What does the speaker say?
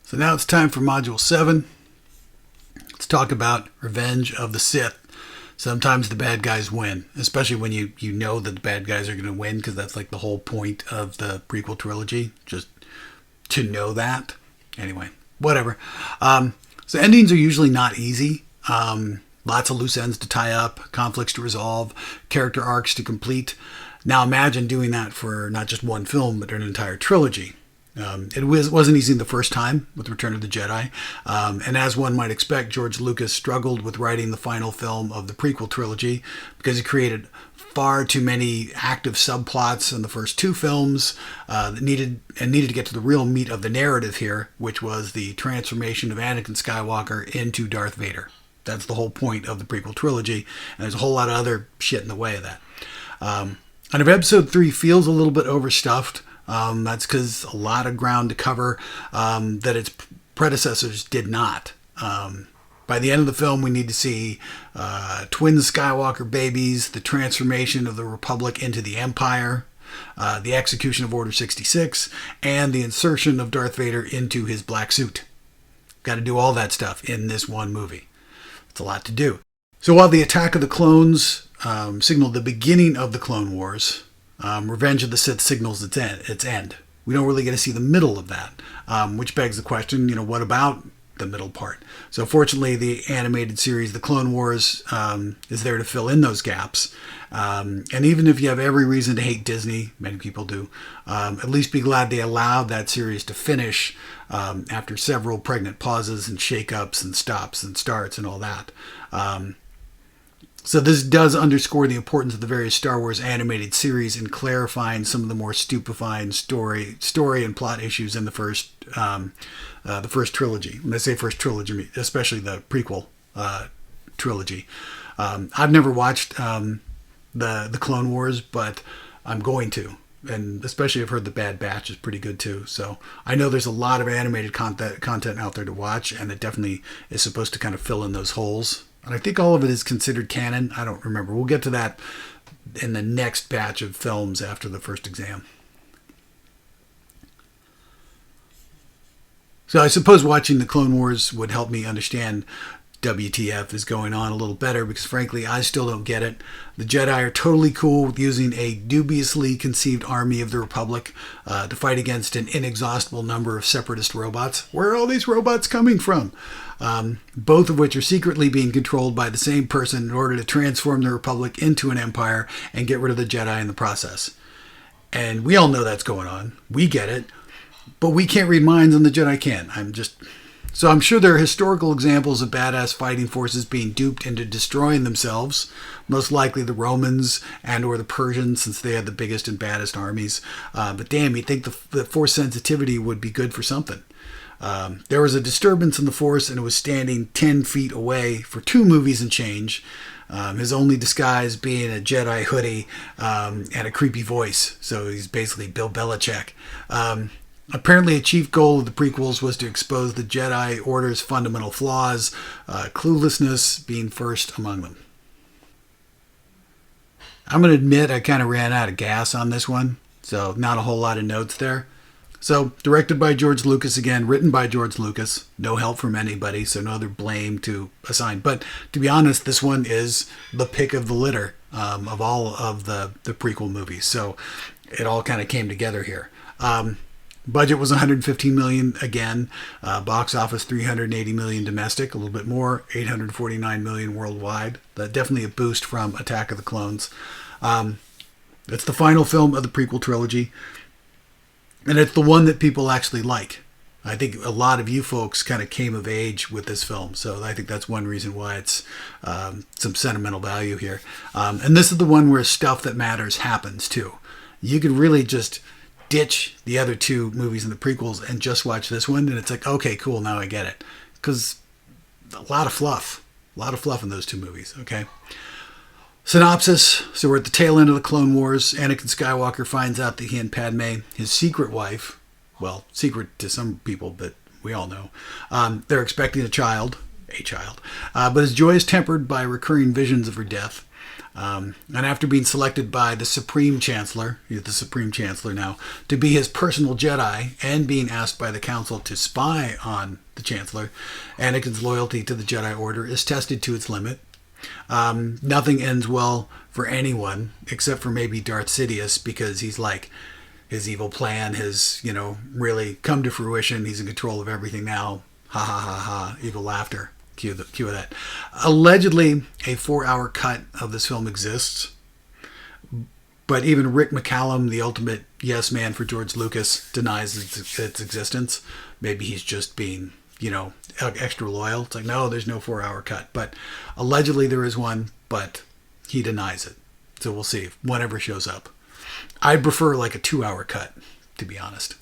So now it's time for Module 7. Let's talk about Revenge of the Sith. Sometimes the bad guys win, especially when you know that the bad guys are going to win, because that's like the whole point of the prequel trilogy, just to know that. Anyway, whatever. So endings are usually not easy. Lots of loose ends to tie up, conflicts to resolve, character arcs to complete. Now imagine doing that for not just one film, but an entire trilogy. It wasn't easy the first time with Return of the Jedi. And as one might expect, George Lucas struggled with writing the final film of the prequel trilogy because he created far too many active subplots in the first two films that needed to get to the real meat of the narrative here, which was the transformation of Anakin Skywalker into Darth Vader. That's the whole point of the prequel trilogy, and there's a whole lot of other shit in the way of that. And if Episode 3 feels a little bit overstuffed, that's because a lot of ground to cover that its predecessors did not. By the end of the film, we need to see twin Skywalker babies, the transformation of the Republic into the Empire, the execution of Order 66, and the insertion of Darth Vader into his black suit. Got to do all that stuff in this one movie. It's a lot to do. So while the Attack of the Clones signaled the beginning of the Clone Wars, Revenge of the Sith signals its end. We don't really get to see the middle of that, which begs the question, what about the middle part? So fortunately, the animated series, The Clone Wars, is there to fill in those gaps. And even if you have every reason to hate Disney, many people do, at least be glad they allowed that series to finish after several pregnant pauses and shakeups and stops and starts and all that. So this does underscore the importance of the various Star Wars animated series in clarifying some of the more stupefying story and plot issues in the first trilogy. When I say first trilogy, especially the prequel trilogy. I've never watched the Clone Wars, but I'm going to. And especially I've heard The Bad Batch is pretty good too. So I know there's a lot of animated content out there to watch, and it definitely is supposed to kind of fill in those holes. And I think all of it is considered canon. I don't remember. We'll get to that in the next batch of films after the first exam. So I suppose watching the Clone Wars would help me understand WTF is going on a little better, because frankly, I still don't get it. The Jedi are totally cool with using a dubiously conceived army of the Republic to fight against an inexhaustible number of separatist robots. Where are all these robots coming from? Both of which are secretly being controlled by the same person in order to transform the Republic into an empire and get rid of the Jedi in the process. And we all know that's going on. We get it. But we can't read minds, and the Jedi can. So I'm sure there are historical examples of badass fighting forces being duped into destroying themselves, most likely the Romans and or the Persians, since they had the biggest and baddest armies. But damn, you'd think the force sensitivity would be good for something. There was a disturbance in the Force, and it was standing 10 feet away for 2 movies and change. His only disguise being a Jedi hoodie and a creepy voice. So he's basically Bill Belichick. Apparently, a chief goal of the prequels was to expose the Jedi Order's fundamental flaws, cluelessness being first among them. I'm going to admit I kind of ran out of gas on this one, so not a whole lot of notes there. So, directed by George Lucas again, written by George Lucas, no help from anybody, so no other blame to assign. But to be honest, this one is the pick of the litter of all of the prequel movies, so it all kind of came together here. Budget was $115 million again. Box office $380 million domestic, a little bit more, $849 million worldwide. Definitely a boost from Attack of the Clones. It's the final film of the prequel trilogy, and it's the one that people actually like. I think a lot of you folks kind of came of age with this film, so I think that's one reason why it's some sentimental value here. And this is the one where stuff that matters happens too. You can really just ditch the other 2 movies in the prequels and just watch this one, and it's like, okay, cool, now I get it. Because a lot of fluff in those 2 movies, okay? Synopsis. So we're at the tail end of the Clone Wars. Anakin Skywalker finds out that he and Padme, his secret wife, well, secret to some people, but we all know, they're expecting a child, but his joy is tempered by recurring visions of her death. And after being selected by the Supreme Chancellor, he's the Supreme Chancellor now, to be his personal Jedi, and being asked by the Council to spy on the Chancellor, Anakin's loyalty to the Jedi Order is tested to its limit. Nothing ends well for anyone except for maybe Darth Sidious, because he's like, his evil plan has, really come to fruition. He's in control of everything now. Ha ha ha ha. Evil laughter. Cue of that. Allegedly, a 4-hour cut of this film exists. But even Rick McCallum, the ultimate yes man for George Lucas, denies its existence. Maybe he's just being, extra loyal. It's like, no, there's no 4-hour cut. But allegedly there is one, but he denies it. So we'll see whenever it shows up. I'd prefer like a 2-hour cut, to be honest.